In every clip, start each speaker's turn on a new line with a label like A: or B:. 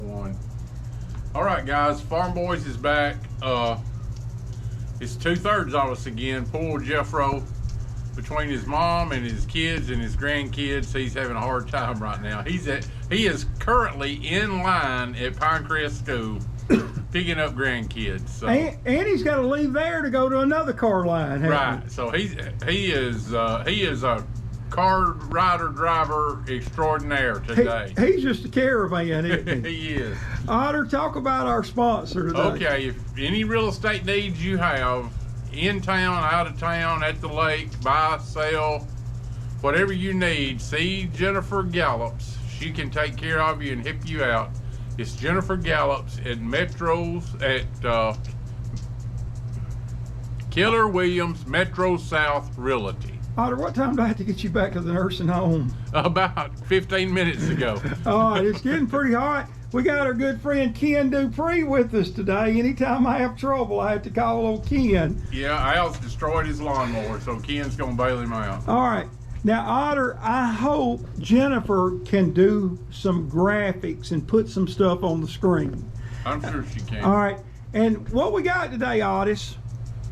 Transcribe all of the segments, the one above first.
A: One. All right, guys, Farm Boys is back. It's 2/3 of us again. Poor Jeffro, between his mom and his kids and his grandkids, he's having a hard time right now. He is currently in line at Pinecrest School picking up grandkids. So.
B: And he's got to leave there to go to another car line.
A: Right. So he is a car rider driver extraordinaire today.
B: He's just a caravan, isn't he?
A: He is.
B: Otter, talk about our sponsor today.
A: Okay, if any real estate needs you have, in town, out of town, at the lake, buy, sell, whatever you need, see Jennifer Gallops. She can take care of you and help you out. It's Jennifer Gallops at Keller Williams Metro South Realty.
B: Otter, what time do I have to get you back to the nursing home?
A: About 15 minutes ago.
B: All right, it's getting pretty hot. We got our good friend Ken Dupree with us today. Anytime I have trouble, I have to call old Ken.
A: Yeah, Al's destroyed his lawnmower, so Ken's gonna bail him out.
B: All right. Now, Otter, I hope Jennifer can do some graphics and put some stuff on the screen.
A: I'm sure she can.
B: All right. And what we got today, Otis,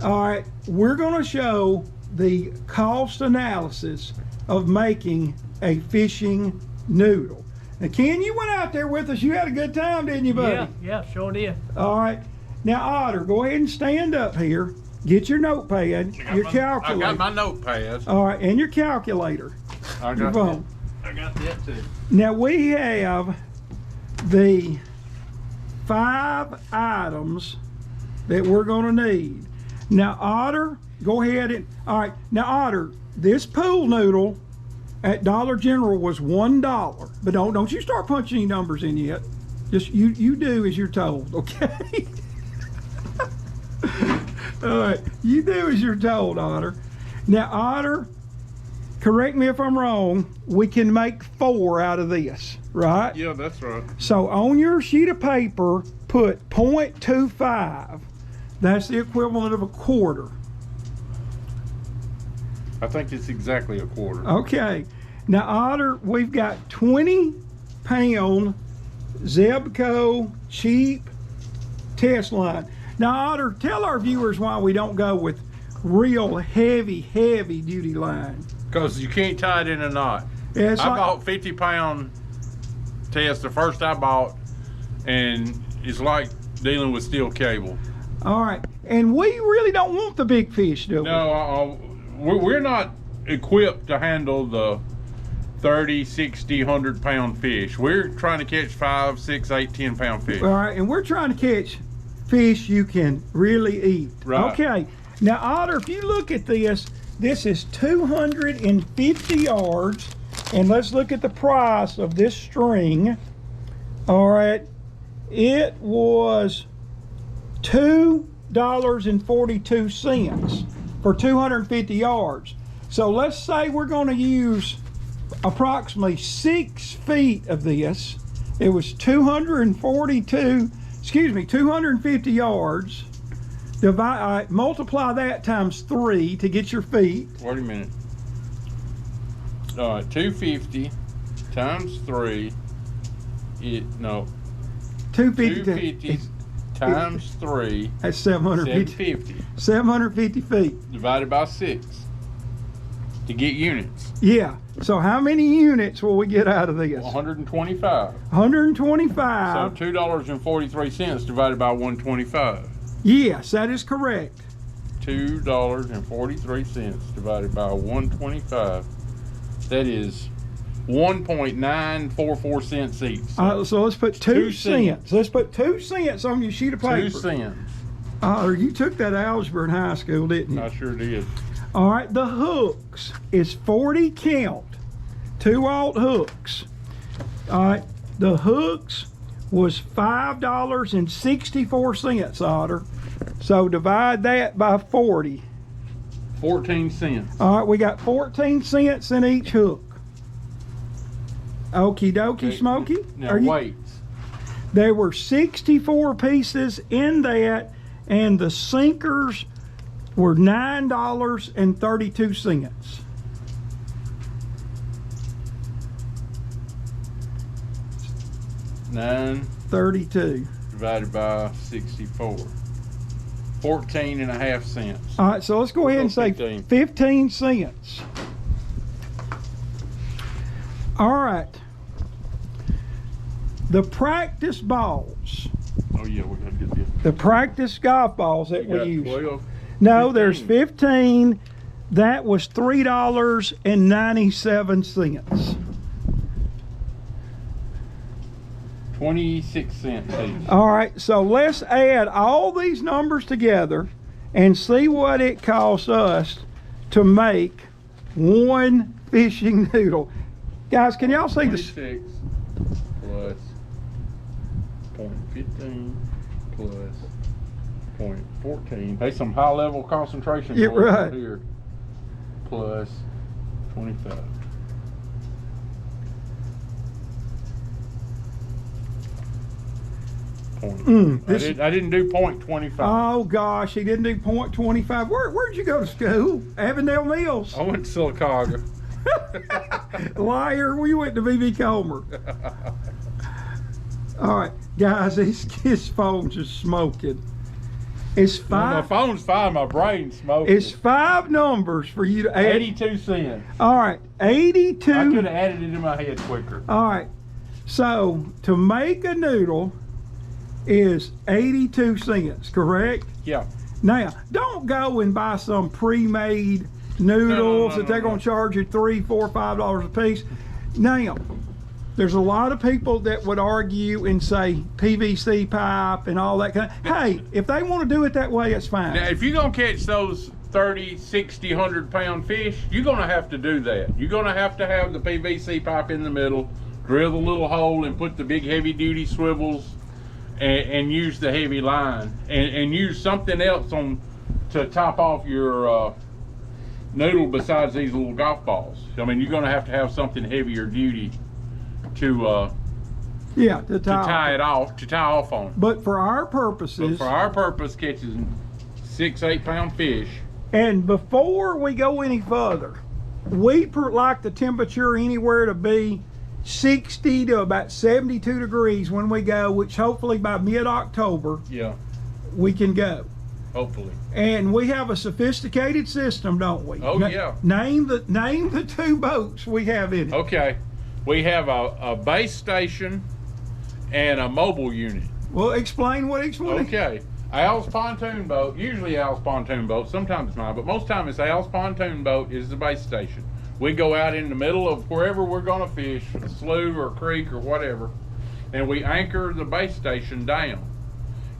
B: all right, we're going to show the cost analysis of making a fishing noodle. Now, Ken, you went out there with us. You had a good time, didn't you, buddy?
C: Yeah, sure did.
B: All right. Now, Otter, go ahead and stand up here. Get your notepad, your calculator.
A: I got my notepad.
B: All right, and your calculator.
A: I
B: Your
A: got
B: phone.
A: that. I got that too.
B: Now, we have the 5 items that we're going to need. Now, Otter, go ahead and, all right. Now, Otter, this pool noodle at Dollar General was $1, but don't you start punching any numbers in yet. Just you do as you're told, okay? All right, you do as you're told, Otter. Now, Otter, correct me if I'm wrong, we can make 4 out of this, right?
A: Yeah, that's right.
B: So on your sheet of paper, put 0.25. That's the equivalent of a quarter.
A: I think it's exactly a quarter.
B: Okay. Now, Otter, we've got 20-pound Zebco cheap test line. Now, Otter, tell our viewers why we don't go with real heavy duty line.
A: Because you can't tie it in a knot.
B: Yeah,
A: I bought 50-pound test, the first I bought, and it's like dealing with steel cable.
B: All right, and we really don't want the big fish, do we?
A: No, we're not equipped to handle the 30, 60, 100-pound fish. We're trying to catch 5, 6, 8, 10-pound fish.
B: All right, and we're trying to catch fish you can really eat.
A: Right.
B: Okay, now Otter, if you look at this, this is 250 yards, and let's look at the price of this string. All right, it was $2.42 for 250 yards. So let's say we're going to use approximately 6 feet of this. It was 250 yards. Multiply that times 3 to get your feet.
A: Wait a minute. 250 times 3. 250 times 3.
B: That's 750. 750 feet.
A: Divided by 6 to get units.
B: Yeah. So how many units will we get out of this?
A: 125.
B: 125.
A: So $2.43 divided by 125.
B: Yes, that is correct.
A: $2.43 divided by 125. That is 1.944 cents each.
B: So let's put 2 cents. Let's put 2 cents on your sheet of paper.
A: 2 cents.
B: You took that algebra in high school, didn't you?
A: I sure did.
B: All right, the hooks is 40 count, 2/0 hooks. All right, the hooks was $5.64, Otter. So divide that by 40.
A: 14 cents.
B: All right, we got 14 cents in each hook. Okie dokie, Smokey.
A: Now weights.
B: There were 64 pieces in that, and the sinkers were $9.32.
A: 932 divided by 64. 14.5 cents.
B: All right, so let's go ahead and say 15 cents. All right. The practice balls.
A: Oh yeah, we gotta get this.
B: The practice golf balls that we use.
A: 12,
B: no,
A: 15.
B: There's 15. That was $3.97.
A: 26 cents each.
B: All right, so let's add all these numbers together and see what it costs us to make one fishing noodle. Guys, can y'all see this?
A: 26 plus 0.15 plus 0.14. Hey, some high level concentration
B: Yeah, right.
A: here. Plus 25. I didn't do 0.25.
B: Oh gosh, he didn't do 0.25. Where'd you go to school? Avondale Mills.
A: I went to Silicaga.
B: Liar, we went to V.B. Comer. All right, guys, his phone's just smoking. It's five.
A: My phone's fine, my brain's smoking.
B: It's 5 numbers for you to add.
A: 82 cents.
B: All right, 82.
A: I could have added it in my head quicker.
B: All right, so to make a noodle is 82 cents, correct?
A: Yeah.
B: Now, don't go and buy some pre-made noodles that they're going to charge you $3, $4, $5 a piece. Now, there's a lot of people that would argue and say PVC pipe and all that kind of. Hey, if they want to do it that way, it's fine.
A: Now, if you're going to catch those 30, 60, 100-pound fish, you're going to have to do that. You're going to have the PVC pipe in the middle, drill the little hole and put the big heavy-duty swivels and use the heavy line and use something else to top off your noodle besides these little golf balls. I mean, you're going to have something heavier duty to tie off on.
B: But for our purposes,
A: catching 6-8 pound fish.
B: And before we go any further, we like the temperature anywhere to be 60 to about 72 degrees when we go, which hopefully by mid-October we can go.
A: Hopefully.
B: And we have a sophisticated system, don't we?
A: Oh yeah.
B: Name the 2 boats we have in it.
A: Okay. We have a base station and a mobile unit.
B: Well, explain what each one is.
A: Okay. Al's pontoon boat, usually Al's pontoon boat, sometimes mine, but most time it's Al's pontoon boat is the base station. We go out in the middle of wherever we're going to fish, a slough or a creek or whatever, and we anchor the base station down.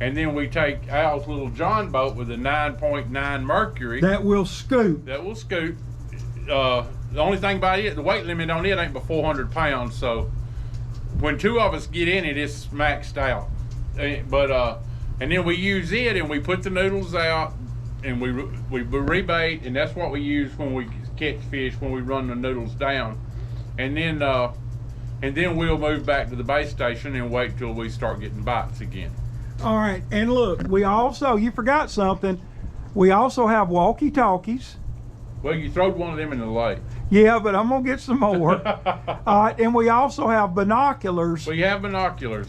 A: And then we take Al's little John boat with a 9.9 mercury.
B: That will scoop.
A: The only thing about it, the weight limit on it ain't but 400 pounds, so when 2 of us get in it, it's maxed out. And then we use it and we put the noodles out and we rebait, and that's what we use when we catch fish, when we run the noodles down. And then we'll move back to the base station and wait till we start getting bites again.
B: All right, and look, you forgot something. We also have walkie-talkies.
A: Well, you throwed one of them in the lake.
B: Yeah, but I'm gonna get some more. And we also have binoculars.
A: We have binoculars.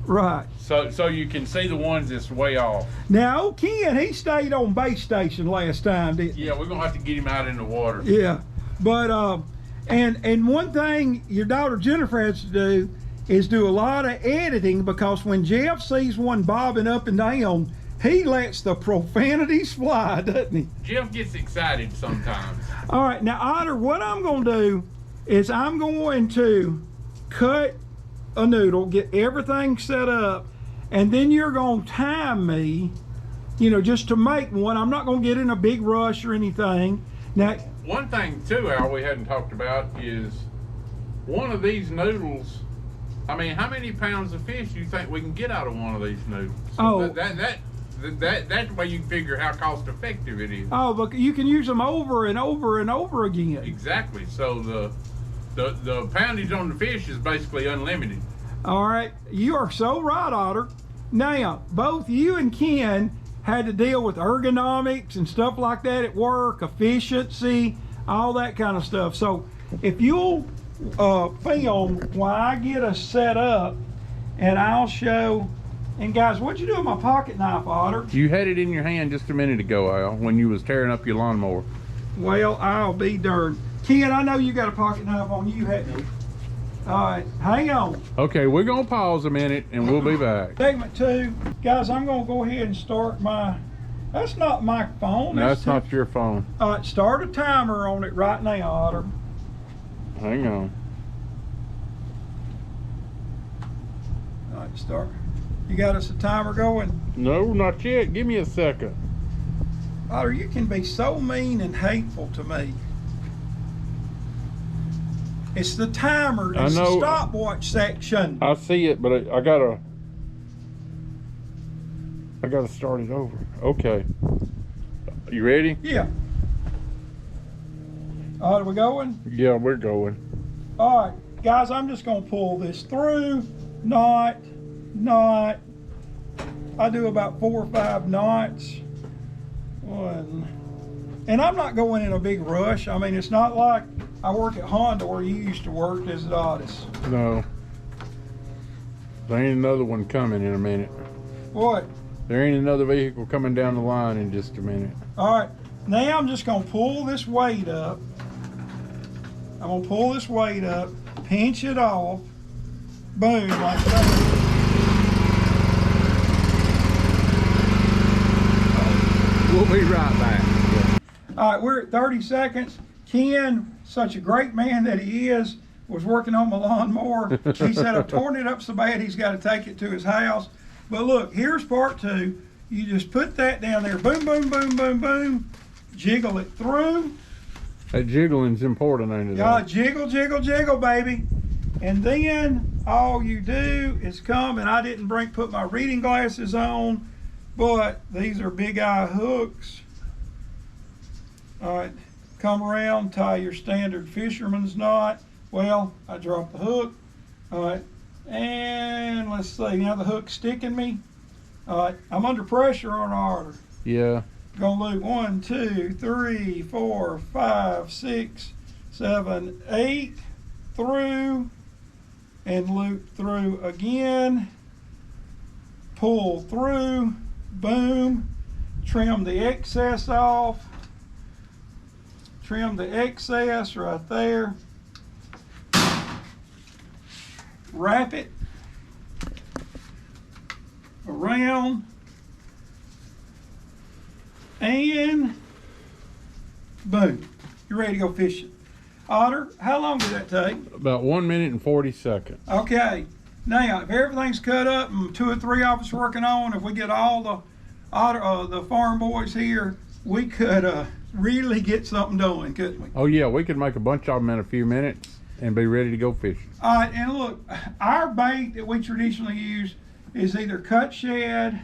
B: Right.
A: So you can see the ones that's way off.
B: Now, Ken, he stayed on base station last time, didn't he?
A: Yeah, we're gonna have to get him out in the water.
B: Yeah, but and one thing your daughter Jennifer has to do is do a lot of editing, because when Jeff sees one bobbing up and down, he lets the profanities fly, doesn't he?
A: Jeff gets excited sometimes.
B: All right, now Otter, what I'm going to do is I'm going to cut a noodle, get everything set up, and then you're going to time me, just to make one. I'm not going to get in a big rush or anything. Now,
A: one thing too, Al, we hadn't talked about is one of these noodles. I mean, how many pounds of fish do you think we can get out of one of these noodles? So that's the way you can figure how cost effective it is.
B: Oh, but you can use them over and over and over again.
A: Exactly. So the poundage on the fish is basically unlimited.
B: All right, you are so right, Otter. Now, both you and Ken had to deal with ergonomics and stuff like that at work, efficiency, all that kind of stuff. So if you'll film while I get us set up, and I'll show. And guys, what'd you do with my pocket knife, Otter?
A: You had it in your hand just a minute ago, Al, when you was tearing up your lawnmower.
B: Well, I'll be darned. Ken, I know you got a pocket knife on you, hadn't you? All right, hang on.
A: Okay, we're gonna pause a minute and we'll be back.
B: Segment 2. Guys, I'm gonna go ahead and start my, that's not my phone.
A: That's not your phone.
B: All right, start a timer on it right now, Otter.
A: Hang on.
B: All right, start. You got us a timer going?
A: No, not yet. Give me a second.
B: Otter, you can be so mean and hateful to me. It's the timer. It's the stopwatch section.
A: I see it, but I gotta start it over. Okay. You ready?
B: Yeah. All right, we going?
A: Yeah, we're going.
B: All right, guys, I'm just gonna pull this through. Knot. I do about 4 or 5 knots. One. And I'm not going in a big rush. I mean, it's not like I work at Honda where you used to work as an Otis.
A: No. There ain't another one coming in a minute.
B: What?
A: There ain't another vehicle coming down the line in just a minute.
B: All right, now I'm just gonna pull this weight up. I'm gonna pull this weight up, pinch it off, boom, like that.
A: We'll be right back.
B: All right, we're at 30 seconds. Ken, such a great man that he is, was working on my lawnmower. He said, I've torn it up so bad he's got to take it to his house. But look, here's part 2. You just put that down there, boom, boom, boom, boom, boom, jiggle it through.
A: That jiggling's important, ain't it?
B: Yeah, jiggle, jiggle, jiggle, baby. And then all you do is come, and I didn't put my reading glasses on, but these are big eye hooks. All right, come around, tie your standard fisherman's knot. Well, I dropped the hook. All right, and let's see, now the hook's sticking me. All right, I'm under pressure on Otter.
A: Yeah.
B: Gonna loop 1, 2, 3, 4, 5, 6, 7, 8 through, and loop through again. Pull through, boom, trim the excess off. Trim the excess right there. Wrap it around. And boom, you're ready to go fishing. Otter, how long did that take?
A: About 1 minute and 40 seconds.
B: Okay, now if everything's cut up and 2 or 3 of us working on, if we get all the farm boys here, we could really get something done, couldn't we?
A: Oh yeah, we could make a bunch of them in a few minutes and be ready to go fishing.
B: All right, and look, our bait that we traditionally use is either cut shad,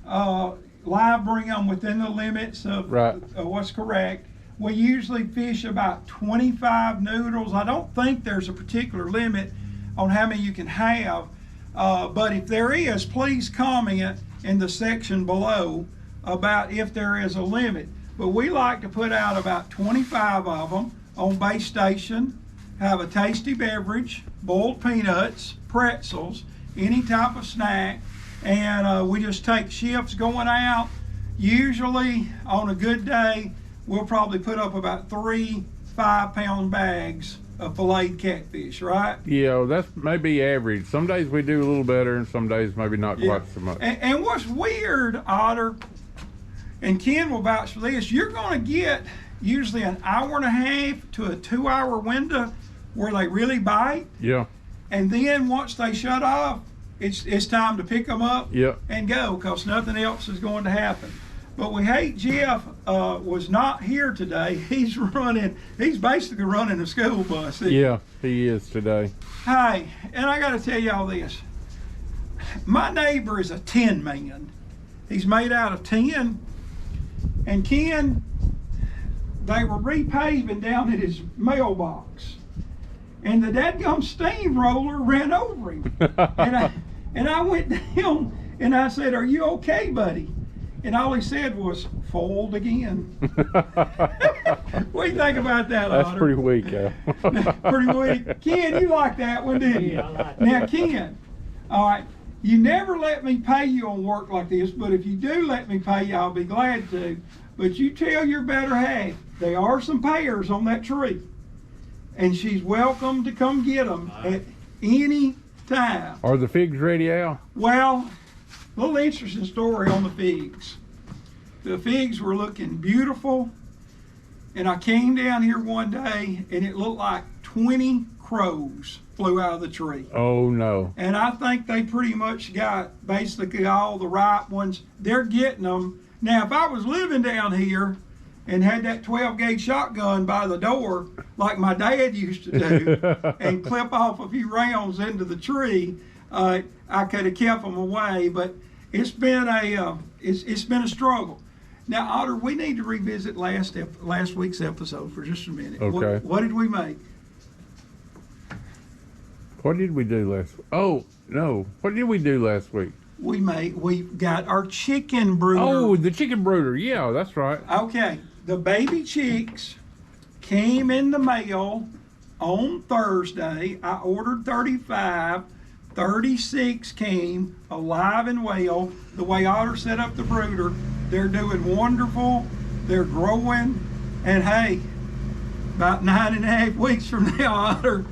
B: live brim within the limits of what's correct. We usually fish about 25 noodles. I don't think there's a particular limit on how many you can have, but if there is, please comment in the section below about if there is a limit. But we like to put out about 25 of them on base station, have a tasty beverage, boiled peanuts, pretzels, any type of snack, and we just take shifts going out. Usually on a good day, we'll probably put up about 3 5-pound bags of filleted catfish, right?
A: Yeah, that's maybe average. Some days we do a little better and some days maybe not quite so much.
B: And what's weird, Otter, and Ken will vouch for this, you're gonna get usually an hour and a half to a 2-hour window where they really bite.
A: Yeah.
B: And then once they shut off, it's time to pick them up and go, because nothing else is going to happen. But we hate Jeff was not here today. He's basically running a school bus.
A: Yeah, he is today.
B: Hey, and I got to tell y'all this. My neighbor is a tin man. He's made out of tin. And Ken, they were repaving down at his mailbox. And the dadgum steamroller ran over him. and I went down and I said, "Are you okay, buddy?" And all he said was, "Foiled again." What do you think about that, Otter?
A: That's pretty weak,
B: Pretty weak. Ken, you like that one, didn't you?
C: Yeah, I like
B: Now, Ken, All right. You never let me pay you on work like this, but if you do let me pay you, I'll be glad to. But you tell your better half, there are some pears on that tree. And she's welcome to come get them at any time.
A: Are the figs ready, Al?
B: Well, a little interesting story on the figs. The figs were looking beautiful. And I came down here one day and it looked like 20 crows flew out of the tree.
A: Oh no.
B: And I think they pretty much got basically all the ripe ones. They're getting them. Now, if I was living down here and had that 12 gauge shotgun by the door like my dad used to do and clip off a few rounds into the tree, I could have kept them away. But it's been a struggle. Now, Otter, we need to revisit last week's episode for just a minute.
A: Okay.
B: What did we make?
A: What did we do last week? Oh, no. What did we do last week?
B: We got our chicken brooder.
A: Oh, the chicken brooder. Yeah, that's right.
B: Okay. The baby chicks came in the mail on Thursday. I ordered 35. 36 came alive and well. The way Otter set up the brooder, they're doing wonderful. They're growing. And hey, about 9.5 weeks from now, Otter,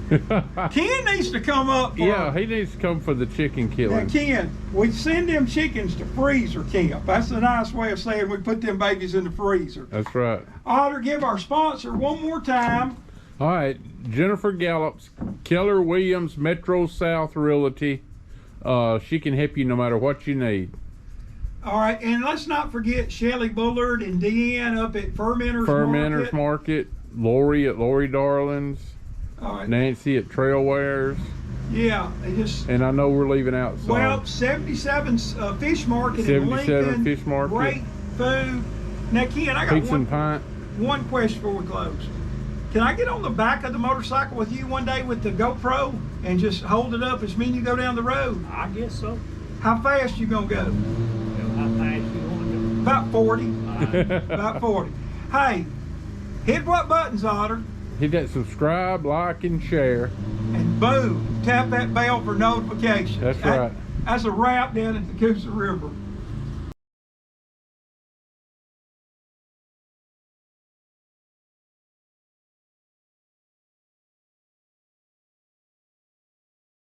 B: Ken needs to come up.
A: Yeah, he needs to come for the chicken killing.
B: Now, Ken, we send them chickens to freezer camp. That's a nice way of saying we put them babies in the freezer.
A: That's right.
B: Otter, give our sponsor one more time.
A: All right, Jennifer Gallup's Keller Williams Metro South Realty. She can help you no matter what you need.
B: All right, and let's not forget Shelly Bullard and Deanne up at Fermenters
A: Market. Lori at Lori Darling's.
B: All right.
A: Nancy at Trailwares.
B: Yeah,
A: and I know we're leaving out some.
B: Well, 77 Fish Market
A: 77
B: in Lincoln.
A: Fish Market.
B: Great food. Now, Ken, I got
A: Pizza and pint.
B: One question before we close. Can I get on the back of the motorcycle with you one day with the GoPro and just hold it up as me and you go down the road?
C: I guess so.
B: How fast you gonna go?
C: How fast you want to go?
B: About 40. About 40. Hey, hit what buttons, Otter?
A: Hit that subscribe, like, and share.
B: And boom, tap that bell for notifications.
A: That's right.
B: That's a wrap down at the Coosa River.